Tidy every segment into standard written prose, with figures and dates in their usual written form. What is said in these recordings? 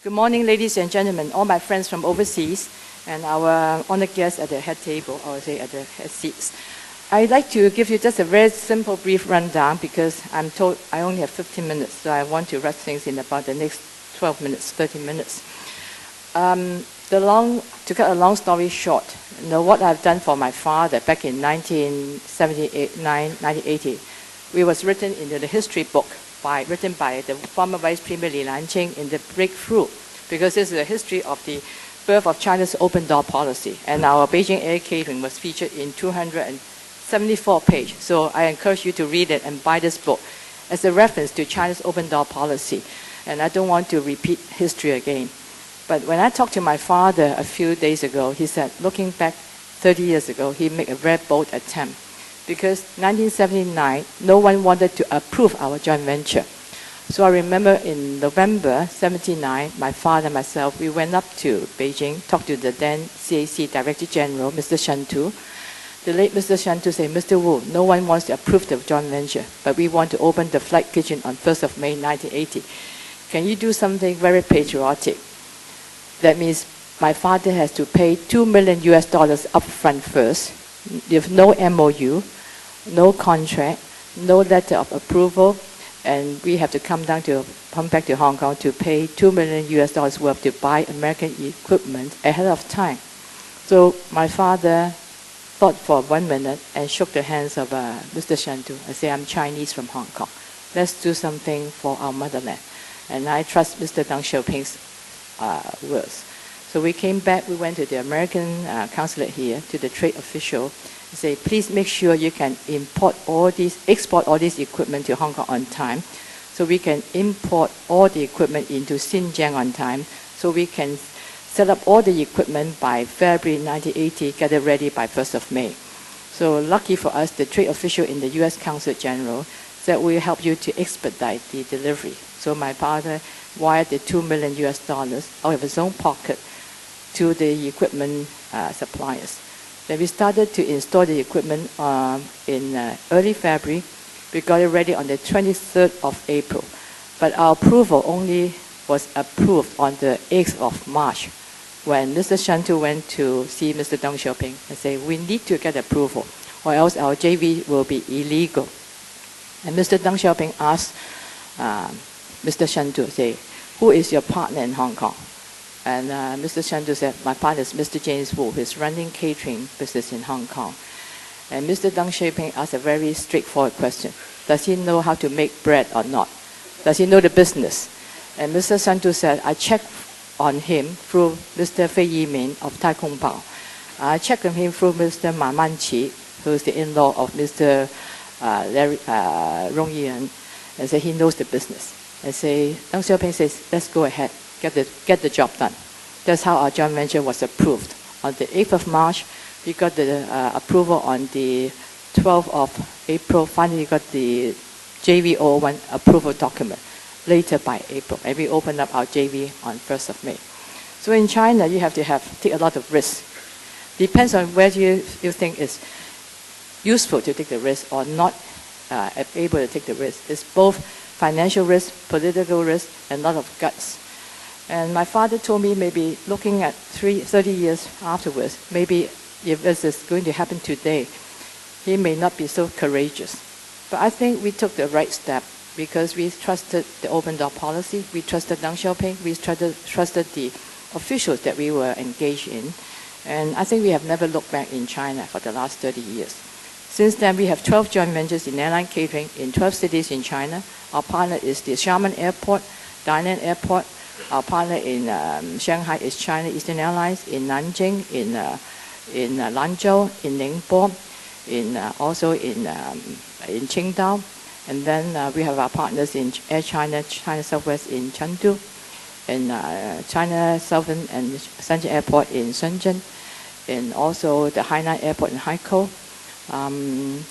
Good morning, ladies and gentlemen, all my friends from overseas, and our honored guests at the head table, or say at the head seats. I'd like to give you just a very simple, brief rundown because I'm told I only have 15 minutes, so I want to rush things in about the next 12 minutes, 30 minutes. To cut a long story short, what I've done for my father back in 1980, it was written into the history book, written by the former Vice Premier Li Lanqing in the Breakthrough, because this is a history of the birth of China's open door policy. And our Beijing Air Catering was featured in 274 pages. So I encourage you to read it and buy this book as a reference to China's open door policy. And I don't want to repeat history again. But when I talked to my father a few days ago, he said, looking back 30 years ago, he made a very bold attempt. Because 1979, no one wanted to approve our joint venture. So I remember in November 79, my father and myself, we went up to Beijing, talked to the then CAC Director General, Mr. Shen Tu. The late Mr. Shen Tu said, Mr. Wu, no one wants to approve the joint venture, but we want to open the flight kitchen on 1st of May 1980. Can you do something very patriotic? That means my father has to pay $2 million upfront first, with no MOU, no contract, no letter of approval, and we have to come back to Hong Kong to pay $2 million worth to buy American equipment ahead of time. So my father thought for 1 minute and shook the hands of Mr. Shen Tu. I said, I'm Chinese from Hong Kong. Let's do something for our motherland. And I trust Mr. Deng Xiaoping's words. So we came back, we went to the American consulate here, to the trade official, and say, please make sure you can export all this equipment to Hong Kong on time, so we can import all the equipment into Xinjiang on time, so we can set up all the equipment by February 1980, get it ready by 1st of May. So lucky for us, the trade official in the U.S. Consul General said, we'll help you to expedite the delivery. So my father wired the $2 million out of his own pocket to the equipment suppliers. Then we started to install the equipment in early February. We got it ready on the 23rd of April. But our approval only was approved on the 8th of March, when Mr. Shen Tu went to see Mr. Deng Xiaoping and said, we need to get approval, or else our JV will be illegal. And Mr. Deng Xiaoping asked Mr. Shen Tu, say, who is your partner in Hong Kong? And Mr. Shen Tu said, my partner is Mr. James Wu, who is running catering business in Hong Kong. And Mr. Deng Xiaoping asked a very straightforward question. Does he know how to make bread or not? Does he know the business? And Mr. Shen Tu said, I checked on him through Mr. Fei Yimin of Tai Kung Pao. I checked on him through Mr. Ma Manqi, who is the in-law of Mr. Rong Yiren, and said he knows the business. And say, Deng Xiaoping says, let's go ahead. Get the job done. That's how our joint venture was approved. On the 8th of March, we got the approval on the 12th of April. Finally, got the JV01 approval document later by April. And we opened up our JV on 1st of May. So in China, you have to take a lot of risk. Depends on whether you think it's useful to take the risk or not able to take the risk. It's both financial risk, political risk, and a lot of guts. And my father told me, maybe looking at 30 years afterwards, maybe if this is going to happen today, he may not be so courageous. But I think we took the right step because we trusted the open door policy, we trusted Deng Xiaoping, we trusted the officials that we were engaged in. And I think we have never looked back in China for the last 30 years. Since then, we have 12 joint ventures in airline catering in 12 cities in China. Our partner is the Xiamen Airport, Dalian Airport. Our partner in Shanghai is China Eastern Airlines, in Nanjing, in Lanzhou, in Ningbo, also in Qingdao. And then we have our partners in Air China, China Southwest in Chengdu, in China Southern and Central Airport in Shenzhen, and also the Hainan Airport in Haikou.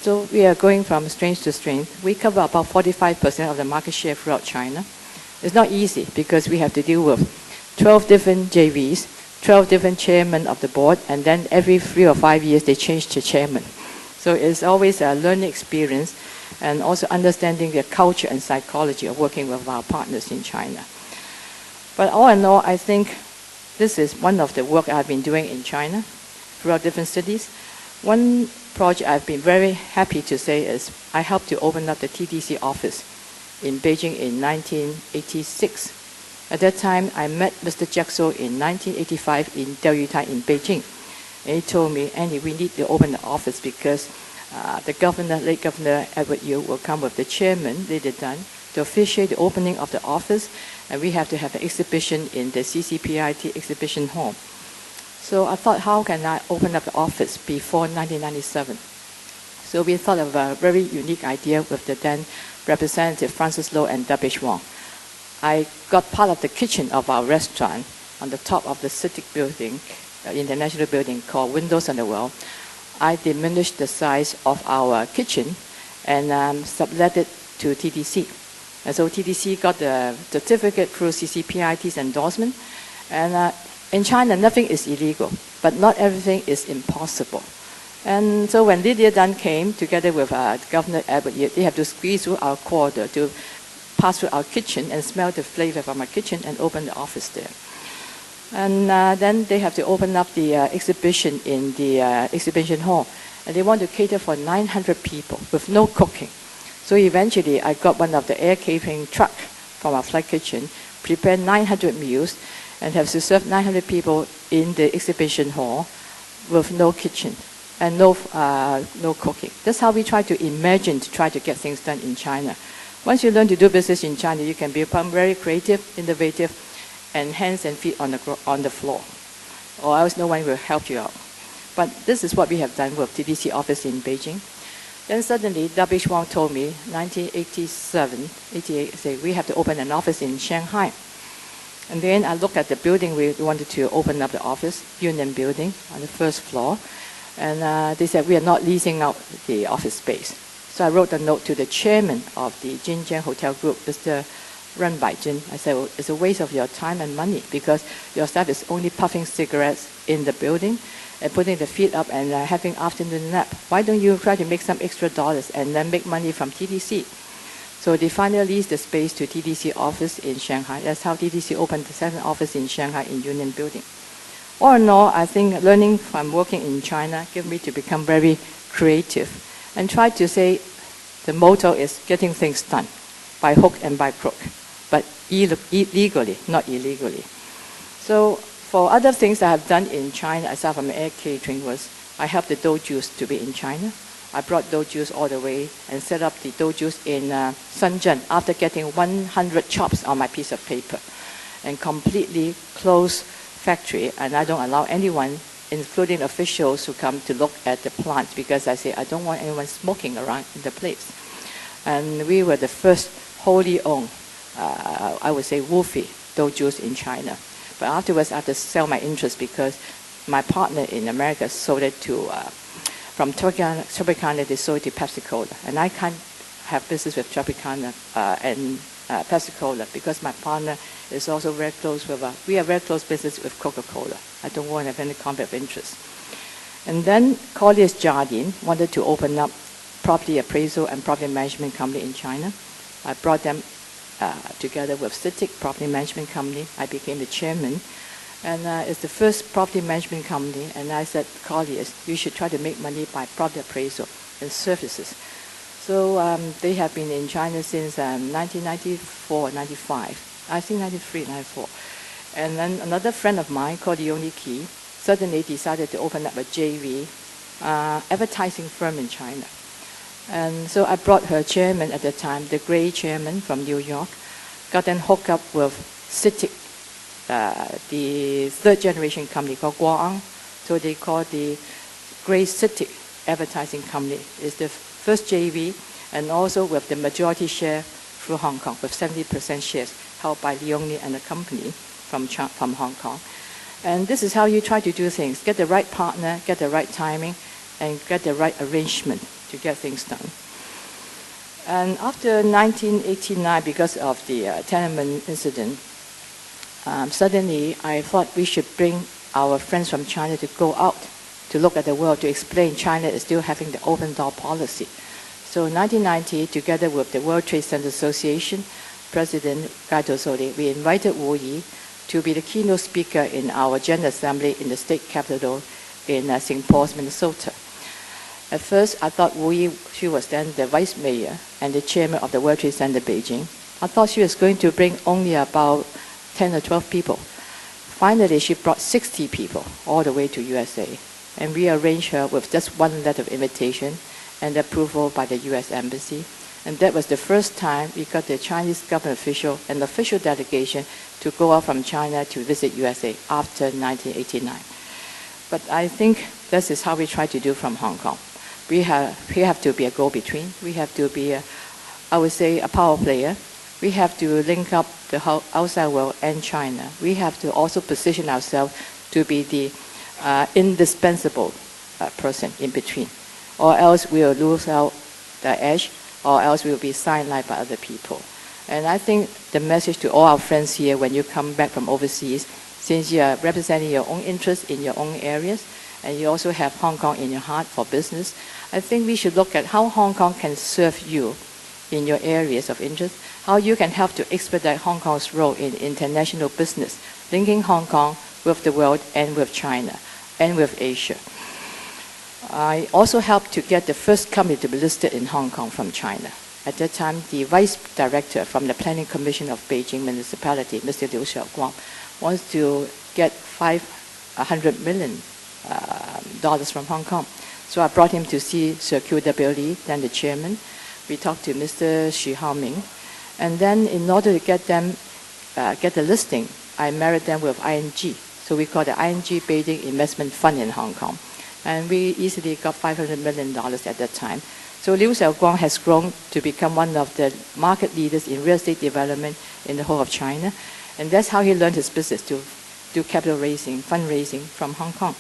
So we are going from strength to strength. We cover about 45% of the market share throughout China. It's not easy because we have to deal with 12 different JVs, 12 different chairmen of the board, and then every 3 or 5 years they change the chairman. So it's always a learning experience and also understanding the culture and psychology of working with our partners in China. But all in all, I think this is one of the work I've been doing in China throughout different cities. One project I've been very happy to say is I helped to open up the TDC office in Beijing in 1986. At that time, I met Mr. Jack So in 1985 in Diversified in Beijing. And he told me, Andy, we need to open the office because the governor, late Governor Edward Yiu, will come with the chairman, later done, to officiate the opening of the office, and we have to have an exhibition in the CCPIT exhibition hall. So I thought, how can I open up the office before 1997? So we thought of a very unique idea with the then Representative Francis Low and W.H. Wong. I got part of the kitchen of our restaurant on the top of the CITIC building, international building called Windows on the Wall. I diminished the size of our kitchen and sublet it to TDC. And so TDC got the certificate through CCPIT's endorsement. And in China, nothing is illegal, but not everything is impossible. And so when Lydia Dunn came together with Governor Edward Yiu, they have to squeeze through our corridor to pass through our kitchen and smell the flavor from our kitchen and open the office there. And then they have to open up the exhibition in the exhibition hall. And they want to cater for 900 people with no cooking. So eventually, I got one of the air catering truck from our flight kitchen, prepared 900 meals, and have to serve 900 people in the exhibition hall with no kitchen and no cooking. That's how we try to imagine to try to get things done in China. Once you learn to do business in China, you can become very creative, innovative, and hands and feet on the floor, or else no one will help you out. But this is what we have done with TDC office in Beijing. Then suddenly, W.H. Wong told me, 1987, 88, say, we have to open an office in Shanghai. And then I looked at the building we wanted to open up the office, Union Building, on the first floor. And they said, we are not leasing out the office space. So I wrote a note to the chairman of the Jinjiang Hotel Group, Mr. Ren Baijin. I said, well, it's a waste of your time and money because your staff is only puffing cigarettes in the building and putting the feet up and having afternoon nap. Why don't you try to make some extra dollars and then make money from TDC? So they finally leased the space to TDC office in Shanghai. That's how TDC opened the second office in Shanghai in Union Building. All in all, I think learning from working in China gave me to become very creative and try to say the motto is getting things done by hook and by crook, but legally, not illegally. So for other things I have done in China, aside from air catering, was I helped the dojus to be in China. I brought dojus all the way and set up the dojus in Shenzhen after getting 100 chops on my piece of paper and completely closed factory, and I don't allow anyone, including officials, who come to look at the plant because I say I don't want anyone smoking around in the place. And we were the first wholly owned, I would say, woofy dojus in China. But afterwards, I had to sell my interest because my partner in America sold it to, from Tropicana, they sold it to Pepsi Cola. And I can't have business with Tropicana and Pepsi Cola because my partner is also very close with, we have very close business with Coca-Cola. I don't want to have any conflict of interest. And then Colliers Jardine wanted to open up property appraisal and property management company in China. I brought them together with CITIC Property Management Company. I became the chairman. And it's the first property management company. And I said, Colliers, you should try to make money by property appraisal and services. So they have been in China since 1994, 95. I think 93, 94. And then another friend of mine called Yoni Ki suddenly decided to open up a JV advertising firm in China. And so I brought her chairman at the time, the Gray chairman from New York, got them hooked up with CITIC, the third generation company called Guoang. So they call the Gray CITIC advertising company. It's the first JV, and also with the majority share through Hong Kong, with 70% shares held by Leone and the company from Hong Kong. And this is how you try to do things. Get the right partner, get the right timing, and get the right arrangement to get things done. And after 1989, because of the Tiananmen incident, suddenly I thought we should bring our friends from China to go out to look at the world, to explain China is still having the open door policy. So in 1990, together with the World Trade Center Association, President Gai Tosoli, we invited Wu Yi to be the keynote speaker in our General Assembly in the state capital in St. Paul's, Minnesota. At first, I thought she was then the vice mayor and the chairman of the World Trade Center, Beijing. I thought she was going to bring only about 10 or 12 people. Finally, she brought 60 people all the way to USA, and we arranged her with just one letter of invitation and approval by the US Embassy. And that was the first time we got the Chinese government official and official delegation to go out from China to visit USA after 1989. But I think this is how we try to do from Hong Kong. We have to be a go-between. We have to be, I would say, a power player. We have to link up the outside world and China. We have to also position ourselves to be the indispensable person in between, or else we'll lose out the edge, or else we'll be sidelined by other people. And I think the message to all our friends here, when you come back from overseas, since you are representing your own interests in your own areas, and you also have Hong Kong in your heart for business, I think we should look at how Hong Kong can serve you in your areas of interest, how you can help to expedite Hong Kong's role in international business, linking Hong Kong with the world and with China and with Asia. I also helped to get the first company to be listed in Hong Kong from China. At that time, the vice director from the Planning Commission of Beijing Municipality, Mr. Liu Xiaoguang, wants to get $500 million from Hong Kong. So I brought him to see Sir Q.W. Lee, then the chairman. We talked to Mr. Xu Haoming. And then in order to get them, get the listing, I married them with ING. So we call the ING Beijing Investment Fund in Hong Kong. And we easily got $500 million at that time. So Liu Xiaoguang has grown to become one of the market leaders in real estate development in the whole of China. And that's how he learned his business, to do capital raising, fundraising from Hong Kong.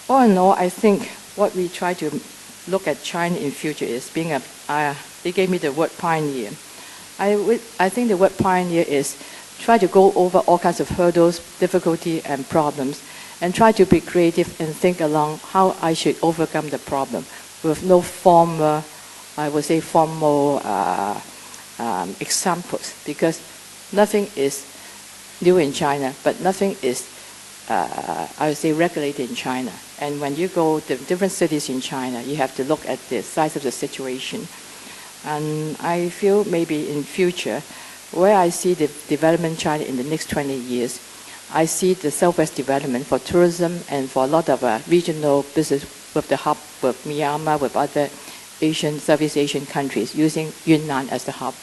All in all, I think what we try to look at China in future is being they gave me the word pioneer. I think the word pioneer is try to go over all kinds of hurdles, difficulty, and problems, and try to be creative and think along how I should overcome the problem with no formal, I would say formal examples, because nothing is new in China, but nothing is, I would say, regulated in China. And when you go to different cities in China, you have to look at the size of the situation. And I feel maybe in future, where I see the development in China in the next 20 years, I see the Southwest development for tourism and for a lot of regional business with the hub, with Myanmar, with other Asian, Southeast Asian countries, using Yunnan as the hub.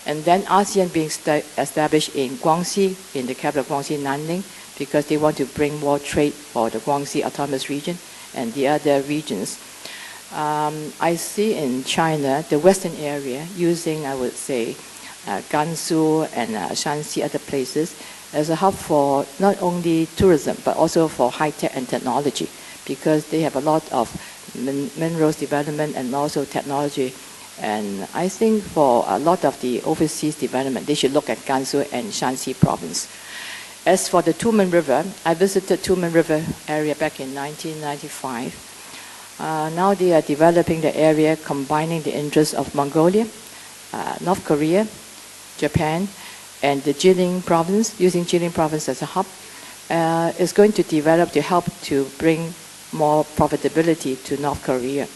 And then ASEAN being established in Guangxi, in the capital of Guangxi, Nanning, because they want to bring more trade for the Guangxi Autonomous Region and the other regions. I see in China, the western area, using, I would say, Gansu and Shanxi, other places, as a hub for not only tourism, but also for high-tech and technology, because they have a lot of minerals development and also technology. And I think for a lot of the overseas development, they should look at Gansu and Shanxi province. As for the Tumen River, I visited Tumen River area back in 1995. Now they are developing the area, combining the interests of Mongolia, North Korea, Japan, and the Jilin province, using Jilin province as a hub, is going to develop to help to bring more profitability to North Korea.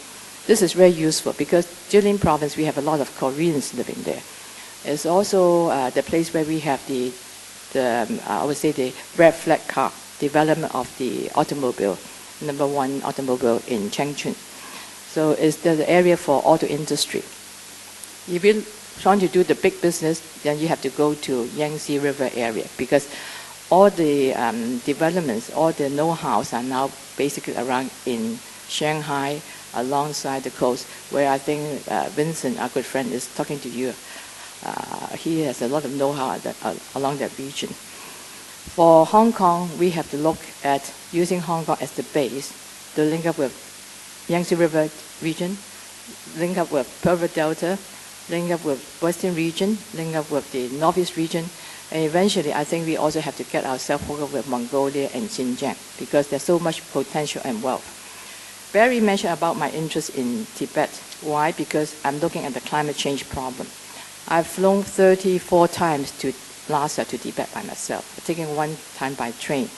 This is very useful because Jilin province, we have a lot of Koreans living there. It's also the place where we have the I would say the red flag car development of the automobile, #1 automobile in Changchun. So it's the area for auto industry. If you're trying to do the big business, then you have to go to Yangtze River area, because all the developments, all the know-hows are now basically around in Shanghai, alongside the coast, where I think Vincent, our good friend, is talking to you. He has a lot of know-how along that region. For Hong Kong, we have to look at using Hong Kong as the base to link up with Yangtze River region, link up with Pearl Delta, link up with Western region, link up with the Northeast region, and eventually I think we also have to get ourselves hooked up with Mongolia and Xinjiang, because there's so much potential and wealth. Barry mentioned about my interest in Tibet. Why? Because I'm looking at the climate change problem. I've flown 34 times to Lhasa to Tibet by myself, taking one time by train.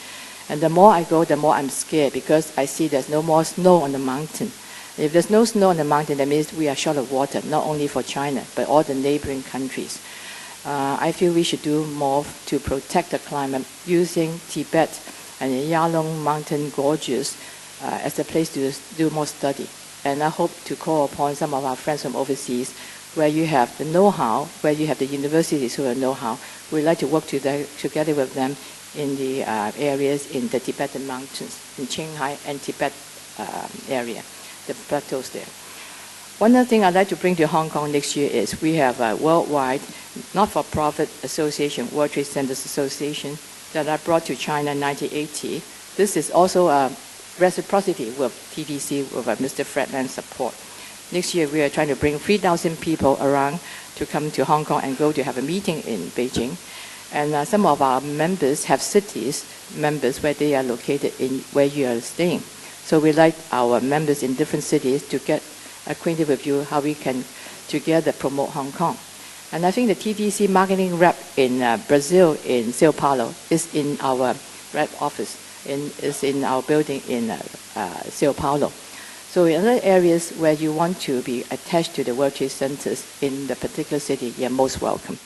And the more I go, the more I'm scared because I see there's no more snow on the mountain. If there's no snow on the mountain, that means we are short of water, not only for China, but all the neighboring countries. I feel we should do more to protect the climate using Tibet and the Yalong mountain gorges as a place to do more study. And I hope to call upon some of our friends from overseas where you have the know-how, where you have the universities who have know-how. We'd like to work together with them in the areas in the Tibetan mountains, in Qinghai and Tibet area, the plateaus there. One other thing I'd like to bring to Hong Kong next year is we have a worldwide not-for-profit association, World Trade Centers Association, that I brought to China in 1980. This is also a reciprocity with TDC, with Mr. Fred Lam's support. Next year, we are trying to bring 3,000 people around to come to Hong Kong and go to have a meeting in Beijing. And some of our members have cities, members where they are located in where you are staying. So we like our members in different cities to get acquainted with you, how we can together promote Hong Kong. And I think the TDC marketing rep in Brazil, in Sao Paulo, is in our rep office, is in our building in Sao Paulo. So in other areas where you want to be attached to the World Trade Centers in the particular city, you're most welcome.